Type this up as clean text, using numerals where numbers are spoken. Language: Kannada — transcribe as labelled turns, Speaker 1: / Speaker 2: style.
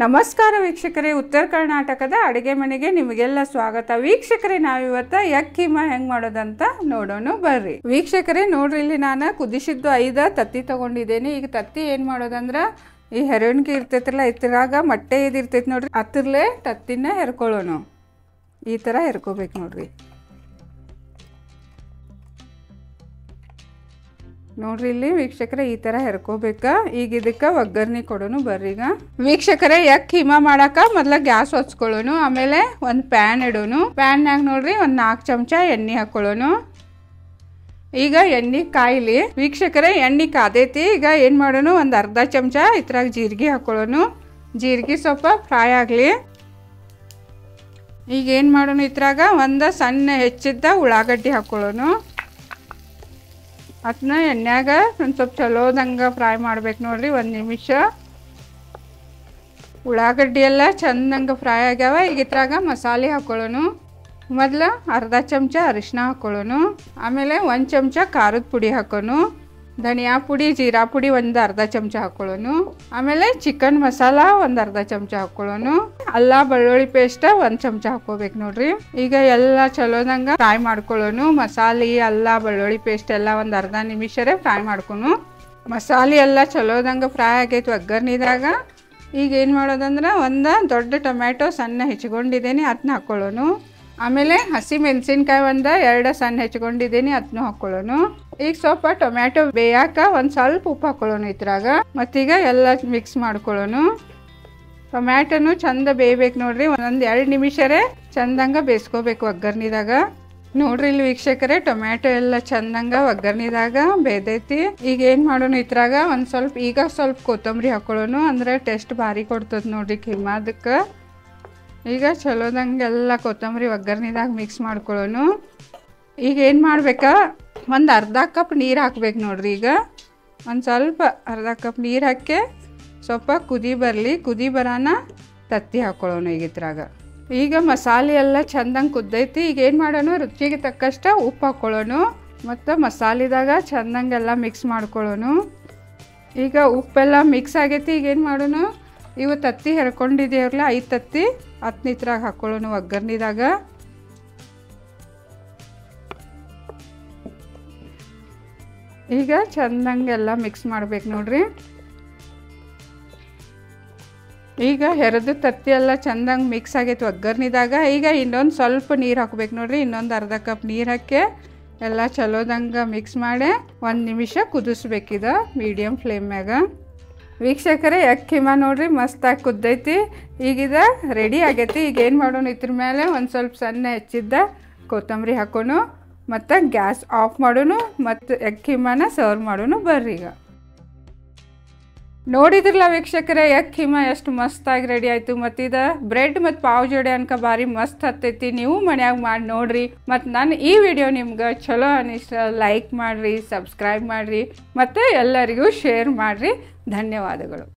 Speaker 1: ನಮಸ್ಕಾರ ವೀಕ್ಷಕರೇ, ಉತ್ತರ ಕರ್ನಾಟಕದ ಅಡುಗೆ ಮನೆಗೆ ನಿಮಗೆಲ್ಲ ಸ್ವಾಗತ. ವೀಕ್ಷಕರೇ, ನಾವಿವತ್ತು ಕೀಮಾ ಹೆಂಗೆ ಮಾಡೋದಂತ ನೋಡೋಣ ಬರ್ರಿ. ವೀಕ್ಷಕರೇ ನೋಡ್ರಿ, ಇಲ್ಲಿ ನಾನು ಕುದಿಸಿದ್ದು 5 ತತ್ತಿ ತೊಗೊಂಡಿದ್ದೇನೆ. ಈಗ ತತ್ತಿ ಏನು ಮಾಡೋದಂದ್ರೆ, ಈ ಹೆರಣಿಗೆ ಇರ್ತೈತ್ರಲ್ಲ, ಇದ್ರಾಗ ಮೊಟ್ಟೆ ಇದಿರ್ತೈತಿ ನೋಡ್ರಿ, ಹತ್ರಲ್ಲೇ ತತ್ತಿನ ಹೆರ್ಕೊಳ್ಳೋಣ. ಈ ಥರ ಹೆರ್ಕೋಬೇಕು ನೋಡ್ರಿ. ನೋಡ್ರಿ ಇಲ್ಲಿ ವೀಕ್ಷಕರೇ, ಈ ಥರ ಹೆರ್ಕೋಬೇಕಾ. ಈಗ ಇದಕ್ಕೆ ಒಗ್ಗರಣೆ ಕೊಡೋಣ ಬರ್ರಿ. ಈಗ ವೀಕ್ಷಕರೇ, ಕೀಮಾ ಮಾಡಾಕ ಮೊದಲ ಗ್ಯಾಸ್ ಹಚ್ಕೊಳ್ಳೋಣ. ಆಮೇಲೆ ಒಂದು ಪ್ಯಾನ್ ಇಡೋಣ. ಪ್ಯಾನ್ನಾಗ ನೋಡ್ರಿ ಒಂದು 4 ಚಮಚ ಎಣ್ಣೆ ಹಾಕೊಳ್ಳೋಣ. ಈಗ ಎಣ್ಣೆ ಕಾಯಿಲಿ. ವೀಕ್ಷಕರೇ, ಎಣ್ಣೆ ಕಾದೈತಿ. ಈಗ ಏನು ಮಾಡೋಣ, ಒಂದು ಅರ್ಧ ಚಮಚ ಇದ್ರಾಗ ಜೀರಿಗೆ ಹಾಕೊಳ್ಳೋಣ. ಜೀರಿಗೆ ಸ್ವಲ್ಪ ಫ್ರೈ ಆಗಲಿ. ಈಗ ಏನು ಮಾಡೋಣ, ಇದ್ರಾಗ ಒಂದು ಸಣ್ಣ ಹೆಚ್ಚಿದ್ದ ಉಳ್ಳಾಗಡ್ಡಿ ಹಾಕೊಳ್ಳೋಣ. ಅದನ್ನ ಎಣ್ಣೆಯಾಗ ಒಂದು ಸ್ವಲ್ಪ ಚಲೋದಂಗೆ ಫ್ರೈ ಮಾಡ್ಬೇಕು ನೋಡ್ರಿ. 1 ನಿಮಿಷ ಉಳ್ಳಾಗಡ್ಡಿ ಎಲ್ಲ ಚೆಂದಂಗೆ ಫ್ರೈ ಆಗ್ಯಾವ. ಈಗ ಇದ್ರಾಗ ಮಸಾಲೆ ಹಾಕೊಳ್ಳೋಣ. ಮೊದಲು ಅರ್ಧ ಚಮಚ ಅರಿಶಿನ ಹಾಕೊಳ್ಳೋಣ. ಆಮೇಲೆ 1 ಚಮಚ ಖಾರದ ಪುಡಿ ಹಾಕೋಣ. ಧನಿಯಾ ಪುಡಿ, ಜೀರಾ ಪುಡಿ ಒಂದು ಅರ್ಧ ಚಮಚ ಹಾಕೊಳ್ಳೋಣ. ಆಮೇಲೆ ಚಿಕನ್ ಮಸಾಲ ಒಂದು ಅರ್ಧ ಚಮಚ ಹಾಕೊಳ್ಳೋಣ. ಅಲ್ಲ ಬೆಳ್ಳುಳ್ಳಿ ಪೇಸ್ಟ್ 1 ಚಮಚ ಹಾಕೋಬೇಕು ನೋಡ್ರಿ. ಈಗ ಎಲ್ಲ ಚಲೋದಂಗೆ ಫ್ರೈ ಮಾಡ್ಕೊಳ್ಳೋಣ. ಮಸಾಲೆ ಅಲ್ಲ ಬೆಳ್ಳುಳ್ಳಿ ಪೇಸ್ಟ್ ಎಲ್ಲ ಒಂದು ಅರ್ಧ ನಿಮಿಷರೇ ಫ್ರೈ ಮಾಡ್ಕೊನು. ಮಸಾಲೆ ಎಲ್ಲ ಚಲೋದಂಗೆ ಫ್ರೈ ಆಗೈತೆ ಒಗ್ಗರ್ನಿದಾಗ. ಈಗ ಏನು ಮಾಡೋದಂದ್ರೆ, ಒಂದು ದೊಡ್ಡ ಟೊಮ್ಯಾಟೊ ಸಣ್ಣ ಹೆಚ್ಚಿಕೊಂಡಿದ್ದೀನಿ, ಅದನ್ನ ಹಾಕ್ಕೊಳ್ಳೋಣ. ಆಮೇಲೆ ಹಸಿ ಮೆಣಸಿನ್ಕಾಯಿ ಒಂದು 2 ಸಣ್ಣ ಹೆಚ್ಚಿಕೊಂಡಿದ್ದೀನಿ, ಅದನ್ನು ಹಾಕ್ಕೊಳ್ಳೋಣ. ಈಗ ಸ್ವಲ್ಪ ಟೊಮ್ಯಾಟೊ ಬೇಯಾಕ ಒಂದು ಸ್ವಲ್ಪ ಉಪ್ಪು ಹಾಕ್ಕೊಳ್ಳೋಣ ಇದ್ರಾಗ. ಮತ್ತೀಗ ಎಲ್ಲ ಮಿಕ್ಸ್ ಮಾಡ್ಕೊಳ್ಳೋಣ. ಟೊಮ್ಯಾಟೊನು ಚಂದ ಬೇಯಬೇಕು ನೋಡ್ರಿ. 1-2 ನಿಮಿಷರೇ ಚಂದಂಗೆ ಬೇಯಿಸ್ಕೋಬೇಕು ಒಗ್ಗರ್ನಿದಾಗ. ನೋಡ್ರಿ ಇಲ್ಲಿ ವೀಕ್ಷಕರೇ, ಟೊಮ್ಯಾಟೊ ಎಲ್ಲ ಚಂದಂಗೆ ಒಗ್ಗರ್ನಿದಾಗ ಬೇದೈತಿ. ಈಗ ಏನು ಮಾಡೋಣ, ಇದ್ರಾಗ ಈಗ ಸ್ವಲ್ಪ ಕೊತ್ತಂಬರಿ ಹಾಕ್ಕೊಳ್ಳೋಣ. ಅಂದರೆ ಟೇಸ್ಟ್ ಭಾರಿ ಕೊಡ್ತದೆ ನೋಡ್ರಿ ಕೀಮಾದಕ್ಕೆ. ಈಗ ಚಲೋದಂಗೆಲ್ಲ ಕೊತ್ತಂಬರಿ ಒಗ್ಗರ್ನಿದಾಗ ಮಿಕ್ಸ್ ಮಾಡ್ಕೊಳ್ಳೋಣ. ಈಗ ಏನು ಮಾಡ್ಬೇಕಾ, ಒಂದು ಅರ್ಧ ಕಪ್ ನೀರು ಹಾಕ್ಬೇಕು ನೋಡ್ರಿ. ಈಗ ಒಂದು ಸ್ವಲ್ಪ ಅರ್ಧ ಕಪ್ ನೀರು ಹಾಕಿ ಸ್ವಲ್ಪ ಕುದಿ ಬರಲಿ. ಕುದಿ ಬರೋಣ ತತ್ತಿ ಹಾಕ್ಕೊಳ್ಳೋಣ ಈಗ ಇದ್ರಾಗ. ಈಗ ಮಸಾಲೆ ಎಲ್ಲ ಚಂದಂಗೆ ಕುದ್ದೈತಿ. ಈಗ ಏನು ಮಾಡೋಣ, ರುಚಿಗೆ ತಕ್ಕಷ್ಟ ಉಪ್ಪು ಹಾಕ್ಕೊಳ್ಳೋಣ. ಮತ್ತು ಮಸಾಲೆದಾಗ ಚಂದಂಗೆಲ್ಲ ಮಿಕ್ಸ್ ಮಾಡ್ಕೊಳ್ಳೋಣ. ಈಗ ಉಪ್ಪೆಲ್ಲ ಮಿಕ್ಸ್ ಆಗೈತಿ. ಈಗ ಏನು ಮಾಡೋಣ, ಇವು ತತ್ತಿ ಹೆರ್ಕೊಂಡಿದ್ದೀವ್ರಲ್ಲ 5 ತತ್ತಿ, ಅದನ್ನ ಇದ್ರಾಗ ಹಾಕ್ಕೊಳ್ಳೋಣ ಒಗ್ಗರ್ನಿದಾಗ. ಈಗ ಚಂದಂಗೆಲ್ಲ ಮಿಕ್ಸ್ ಮಾಡ್ಬೇಕು ನೋಡ್ರಿ. ಈಗ ಹೆರದ ತತ್ತಿ ಎಲ್ಲ ಚಂದಂಗೆ ಮಿಕ್ಸ್ ಆಗೈತೆ ಒಗ್ಗರ್ನಿದಾಗ. ಈಗ ಇನ್ನೊಂದು ಸ್ವಲ್ಪ ನೀರು ಹಾಕ್ಬೇಕು ನೋಡ್ರಿ. ಇನ್ನೊಂದು ಅರ್ಧ ಕಪ್ ನೀರು ಹಾಕಿ ಎಲ್ಲ ಚಲೋದಂಗೆ ಮಿಕ್ಸ್ ಮಾಡಿ 1 ನಿಮಿಷ ಕುದಿಸ್ಬೇಕಿದ ಮೀಡಿಯಮ್ ಫ್ಲೇಮ್ಯಾಗ. ವೀಕ್ಷಕರೇ, ಕೀಮಾ ನೋಡ್ರಿ ಮಸ್ತಾಗಿ ಕುದ್ದೈತಿ. ಈಗಿದ ರೆಡಿ ಆಗೈತಿ. ಈಗ ಏನು ಮಾಡೋಣ, ಇದ್ರ ಮೇಲೆ ಒಂದು ಸ್ವಲ್ಪ ಸಣ್ಣ ಹೆಚ್ಚಿದ್ದ ಕೊತ್ತಂಬರಿ ಹಾಕೋಣ. ಮತ್ತು ಗ್ಯಾಸ್ ಆಫ್ ಮಾಡೋಣ. ಮತ್ತು ಕೀಮಾನ ಸರ್ವ್ ಮಾಡೋಣ ಬರ್ರಿ. ಈಗ ನೋಡಿದ್ರಲ್ಲ ವೀಕ್ಷಕರೇ, ಕೀಮಾ ಎಷ್ಟು ಮಸ್ತಾಗಿ ರೆಡಿ ಆಯಿತು. ಮತ್ತು ಇದು ಬ್ರೆಡ್ ಮತ್ತು ಪಾವ್ ಜೋಡಿ ಅನ್ಕ ಭಾರಿ ಮಸ್ತ್ ಹತ್ತೈತಿ. ನೀವು ಮನ್ಯಾಗ ಮಾಡಿ ನೋಡ್ರಿ. ಮತ್ತು ನಾನು ಈ ವಿಡಿಯೋ ನಿಮ್ಗೆ ಚಲೋ ಅನಿಸ್ತ ಲೈಕ್ ಮಾಡಿರಿ, ಸಬ್ಸ್ಕ್ರೈಬ್ ಮಾಡಿರಿ, ಮತ್ತು ಎಲ್ಲರಿಗೂ ಶೇರ್ ಮಾಡಿರಿ. ಧನ್ಯವಾದಗಳು.